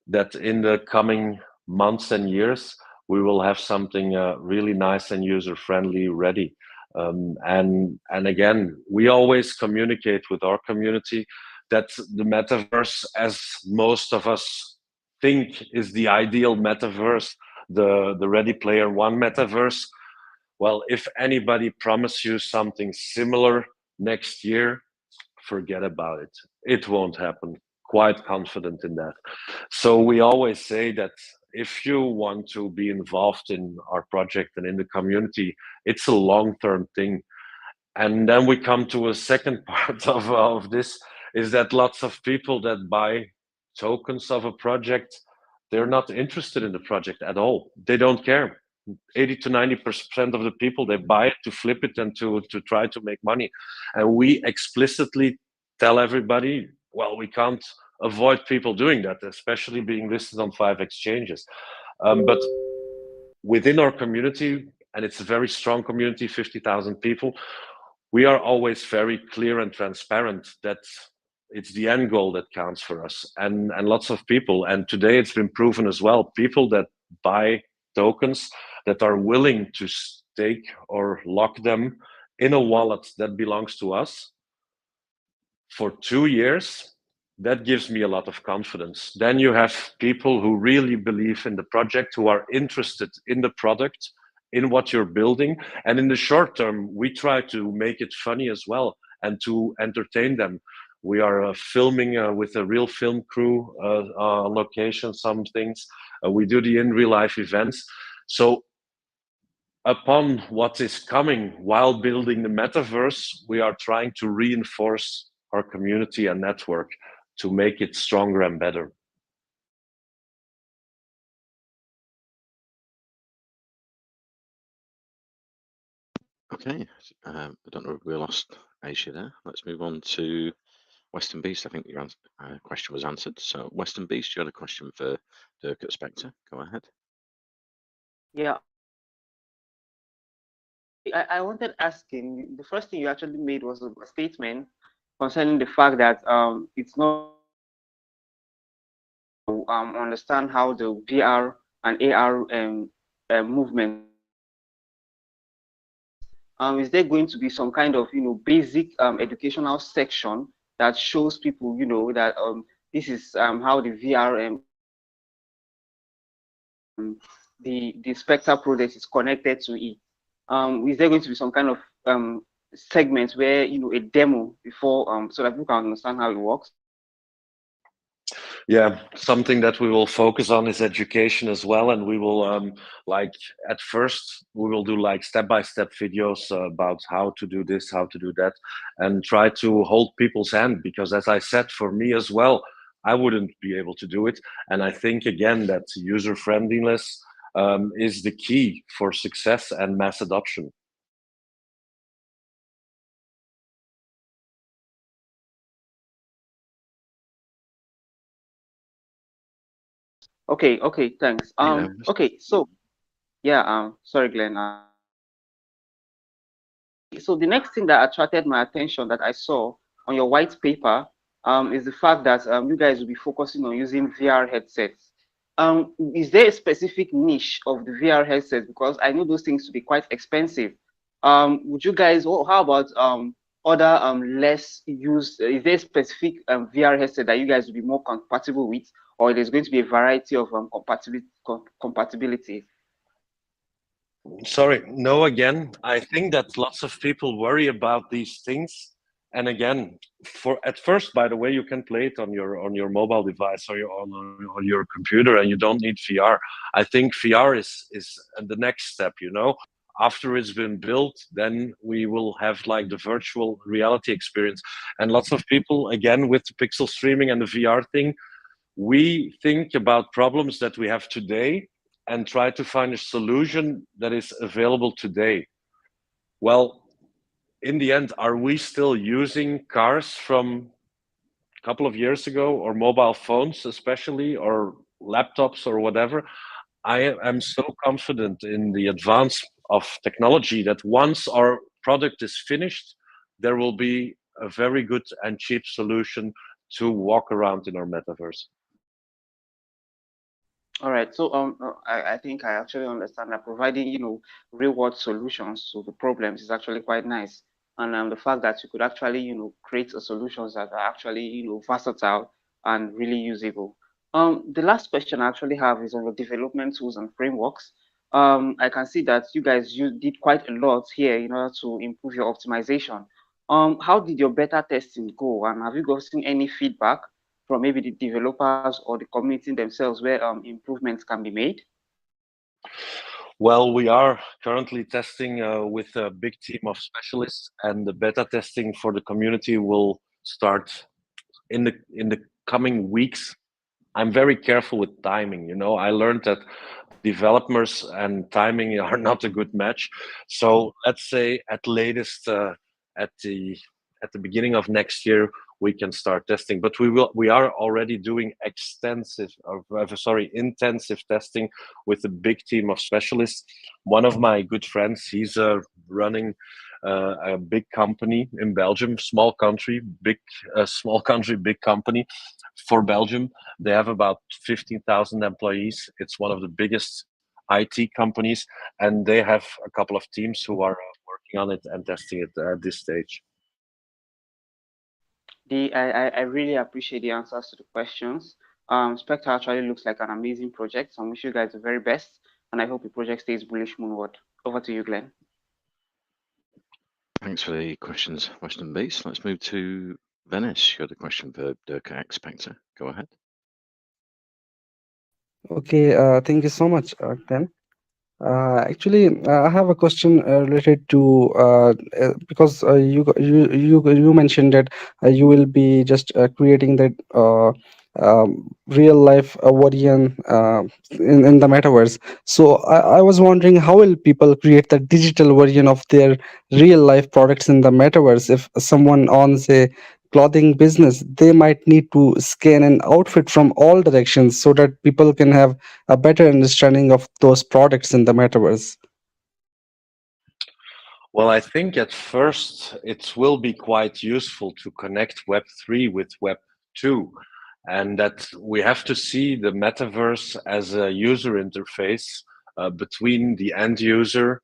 that in the coming months and years, we will have something really nice and user friendly ready. And again, we always communicate with our community that the metaverse, as most of us think is the ideal metaverse, the Ready Player One metaverse. Well, if anybody promise you something similar next year, forget about it. It won't happen. Quite confident in that. So we always say that if you want to be involved in our project and in the community, it's a long-term thing. And then we come to a second part of this is that lots of people that buy tokens of a project, they're not interested in the project at all. They don't care. 80 to 90% of the people, they buy it to flip it and to try to make money. And we explicitly tell everybody, well, we can't avoid people doing that, especially being listed on 5 exchanges. But within our community, and it's a very strong community, 50,000 people, we are always very clear and transparent that it's the end goal that counts for us. And lots of people, and today it's been proven as well, people that buy tokens that are willing to stake or lock them in a wallet that belongs to us for 2 years, that gives me a lot of confidence. Then you have people who really believe in the project, who are interested in the product, in what you're building. And in the short term, we try to make it funny as well and to entertain them. We are filming with a real film crew on location, some things. We do the in real life events. So upon what is coming while building the metaverse, we are trying to reinforce our community and network to make it stronger and better. Okay, I don't know if we lost Aisha there. Let's move on to Western Beast. I think your question was answered. So, Western Beast, you had a question for Dirk at Spectre. Go ahead. Yeah, I wanted asking, the first thing you actually made was a statement concerning the fact that it's not understand how the VR and AR movement. Is there going to be some kind of basic educational section that shows people that this is how the VR and the Spectre project is connected to it? Is there going to be some kind of segment where a demo before so that people can understand how it works? Yeah, something that we will focus on is education as well, and we will like at first we will do like step-by-step videos about how to do this, how to do that, and try to hold people's hand, because as I said, for me as well, I wouldn't be able to do it. And I think again that user friendliness is the key for success and mass adoption. Okay, thanks. Okay, so yeah, sorry, Glenn. So the next thing that attracted my attention that I saw on your white paper is the fact that you guys will be focusing on using VR headsets. Is there a specific niche of the VR headsets? Because I know those things to be quite expensive. Would you guys, how about other less used, is there a specific VR headset that you guys will be more compatible with, or there's going to be a variety of compatibility? Sorry, no, again, I think that lots of people worry about these things. And again, for at first, by the way, you can play it on your mobile device or on your computer, and you don't need VR. I think VR is the next step. After it's been built, then we will have like the virtual reality experience. And lots of people, again, with the pixel streaming and the VR thing, we think about problems that we have today and try to find a solution that is available today. Well, in the end, are we still using cars from a couple of years ago, or mobile phones especially, or laptops or whatever? I am so confident in the advance of technology that once our product is finished, there will be a very good and cheap solution to walk around in our metaverse. All right, so I think I actually understand that providing real world solutions to the problems is actually quite nice, and the fact that you could actually create a solutions that are actually versatile and really usable. The last question I actually have is on your development tools and frameworks. I can see that you did quite a lot here in order to improve your optimization. How did your beta testing go, and have you gotten any feedback from maybe the developers or the community themselves where improvements can be made? Well, we are currently testing with a big team of specialists, and the beta testing for the community will start in the coming weeks. I'm very careful with timing. I learned that developers and timing are not a good match. So let's say at latest at the beginning of next year we can start testing. But we are already doing intensive testing with a big team of specialists. One of my good friends, he's running a big company in Belgium, small country, big company for Belgium. They have about 15,000 employees. It's one of the biggest IT companies, and they have a couple of teams who are working on it and testing it at this stage. I really appreciate the answers to the questions. Spectre actually looks like an amazing project, so I wish you guys the very best, and I hope the project stays bullish moonward. Over to you, Glenn. Thanks for the questions, Western Beast. Let's move to Venice. You had a question for Dirk xSpectar. Go ahead. Okay, thank you so much, Glenn. Actually, I have a question related to because you mentioned that you will be just creating that real life version in the metaverse. So I was wondering, how will people create the digital version of their real life products in the metaverse? If someone owns a clothing business, they might need to scan an outfit from all directions so that people can have a better understanding of those products in the metaverse. Well, I think at first it will be quite useful to connect Web3 with Web2, and that we have to see the metaverse as a user interface between the end user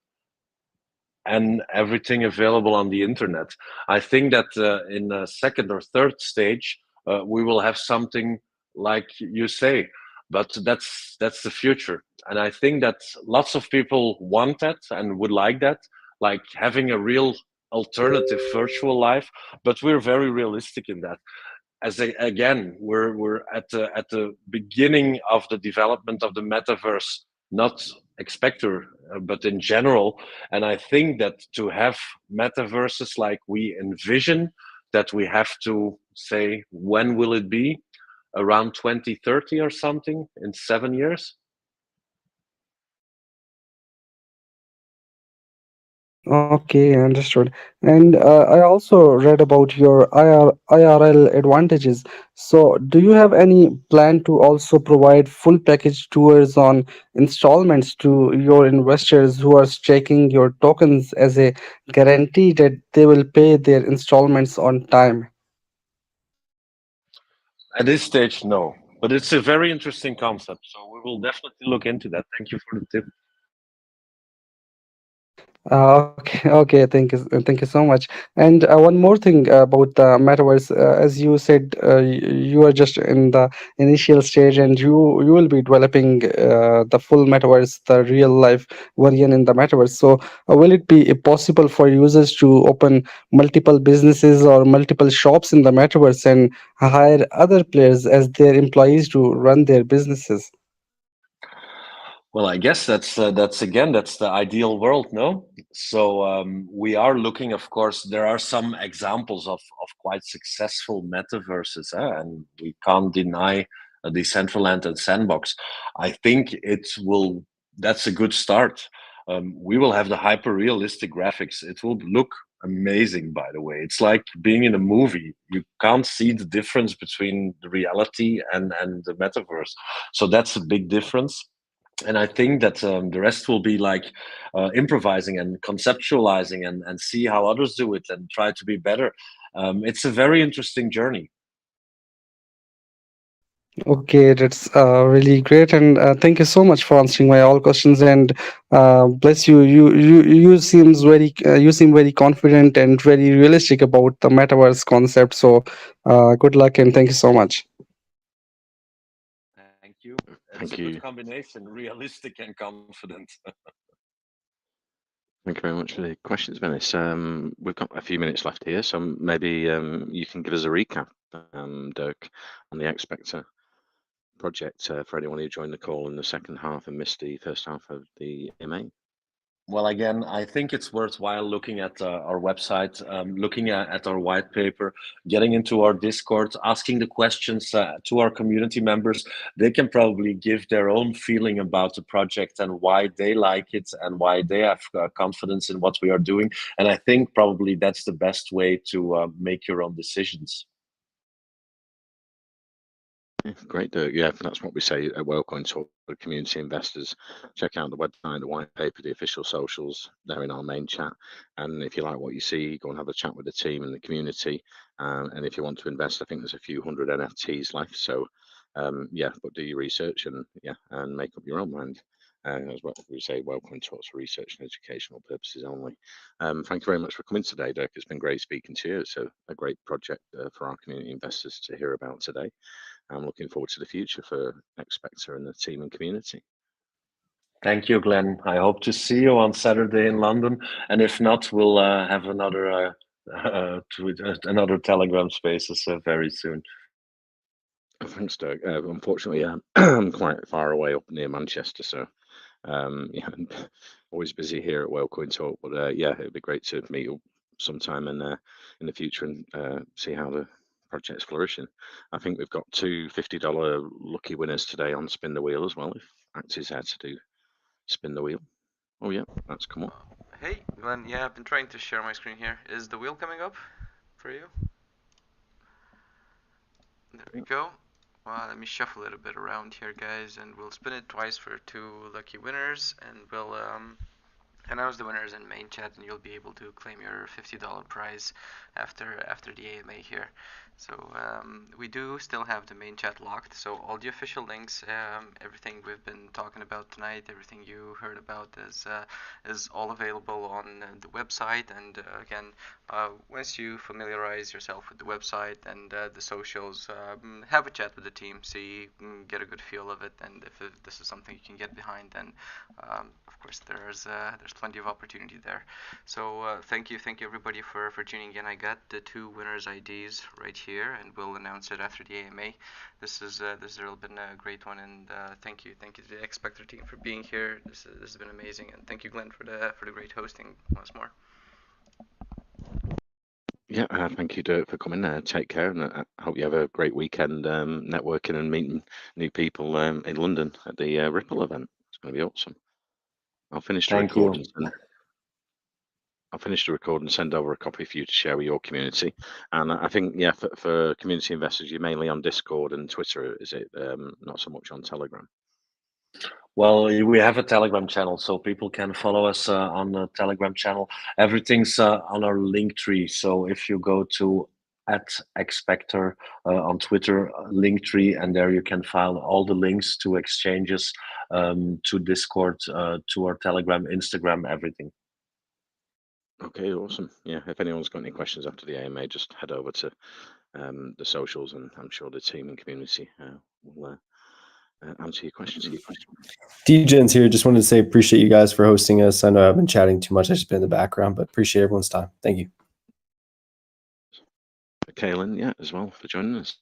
and everything available on the internet. I think that in a second or third stage, we will have something like you say, but that's the future. And I think that lots of people want that and would like that, like having a real alternative virtual life. But we're very realistic in that. Again, we're at the beginning of the development of the metaverse, not xSpectar, but in general. And I think that to have metaverses like we envision, that we have to say, when will it be? Around 2030 or something, in 7 years. Okay, understood. And I also read about your IRL advantages. So, do you have any plan to also provide full package tours on installments to your investors who are staking your tokens as a guarantee that they will pay their installments on time? At this stage, no. But it's a very interesting concept. So we will definitely look into that. Thank you for the tip. Okay, okay, thank you so much. And one more thing about the metaverse, as you said, you are just in the initial stage, and you will be developing the full metaverse, the real life version in the metaverse. So, will it be possible for users to open multiple businesses or multiple shops in the metaverse and hire other players as their employees to run their businesses? Well, I guess that's again that's the ideal world, no? So we are looking, of course, there are some examples of quite successful metaverses, and we can't deny Decentraland and Sandbox. I think it will. That's a good start. We will have the hyper realistic graphics. It will look amazing, by the way. It's like being in a movie. You can't see the difference between the reality and the metaverse. So that's a big difference. And I think that the rest will be like improvising and conceptualizing and see how others do it and try to be better. It's a very interesting journey. Okay, that's really great, and thank you so much for answering my all questions. And bless you. You seem very confident and very realistic about the metaverse concept. So, good luck and thank you so much. Thank you. It's Thank a good you. combination, realistic and confident. Thank you very much for the questions, Venice. We've got a few minutes left here, so maybe you can give us a recap, Dirk, on the xSpectar project for anyone who joined the call in the second half and missed the first half of the MA. Well, again, I think it's worthwhile looking at our website, looking at our white paper, getting into our Discord, asking the questions to our community members. They can probably give their own feeling about the project and why they like it and why they have confidence in what we are doing. And I think probably that's the best way to make your own decisions. Yeah, great, Dirk. Yeah, that's what we say at Wellcoin Talk for community investors. Check out the website, the white paper, the official socials. They're in our main chat. And if you like what you see, go and have a chat with the team and the community. And if you want to invest, I think there's a few hundred NFTs left. So yeah, but do your research and make up your own mind. As what we say, Wellcoin Talks for research and educational purposes only. Thank you very much for coming today, Dirk. It's been great speaking to you. It's a great project for our community investors to hear about today. I'm looking forward to the future for xSpectar and the team and community. Thank you, Glenn. I hope to see you on Saturday in London. And if not, we'll have another another Telegram Spaces very soon. Thanks, Dirk. Unfortunately, I'm quite far away up near Manchester, so yeah, always busy here at Wellcoin Talk. But yeah, it'd be great to meet you sometime in the future and see how the project's flourishing. I think we've got two $50 lucky winners today on Spin the Wheel as well. If Acti's had to do Spin the Wheel. Oh yeah, that's come up. Hey, Glenn. Yeah, I've been trying to share my screen here. Is the wheel coming up for you? There we go. Well, let me shuffle it a bit around here, guys, and we'll spin it twice for two lucky winners, and we'll announce the winners in main chat, and you'll be able to claim your $50 prize after the AMA here. So we do still have the main chat locked, so all the official links, everything we've been talking about tonight, everything you heard about is all available on the website. And again, once you familiarize yourself with the website and the socials, have a chat with the team, see, get a good feel of it, and if this is something you can get behind, then of course there's plenty of opportunity there. So thank you everybody for tuning in. I got the 2 winners' IDs right here, and we'll announce it after the AMA. This has really been a great one, and thank you to the xSpectar team for being here. This has been amazing, and thank you, Glenn, for the great hosting once more. Yeah, thank you, Dirk, for coming. Take care, and I hope you have a great weekend networking and meeting new people in London at the Ripple event. It's going to be awesome. I'll finish the Thank record you. I'll finish the record and send over a copy for you to share with your community. And I think, yeah, for community investors, you're mainly on Discord and Twitter, is it? Not so much on Telegram. Well, we have a Telegram channel, so people can follow us on the Telegram channel. Everything's on our link tree. So if you go to @xSpectar on Twitter, link tree, and there you can find all the links to exchanges, to Discord, to our Telegram, Instagram, everything. Okay, awesome. Yeah, if anyone's got any questions after the AMA, just head over to the socials, and I'm sure the team and community will answer your questions. DJ's here. Just wanted to say appreciate you guys for hosting us. I know I've been chatting too much. I've just been in the background, but appreciate everyone's time. Thank you. Kaylin, yeah, as well, for joining us.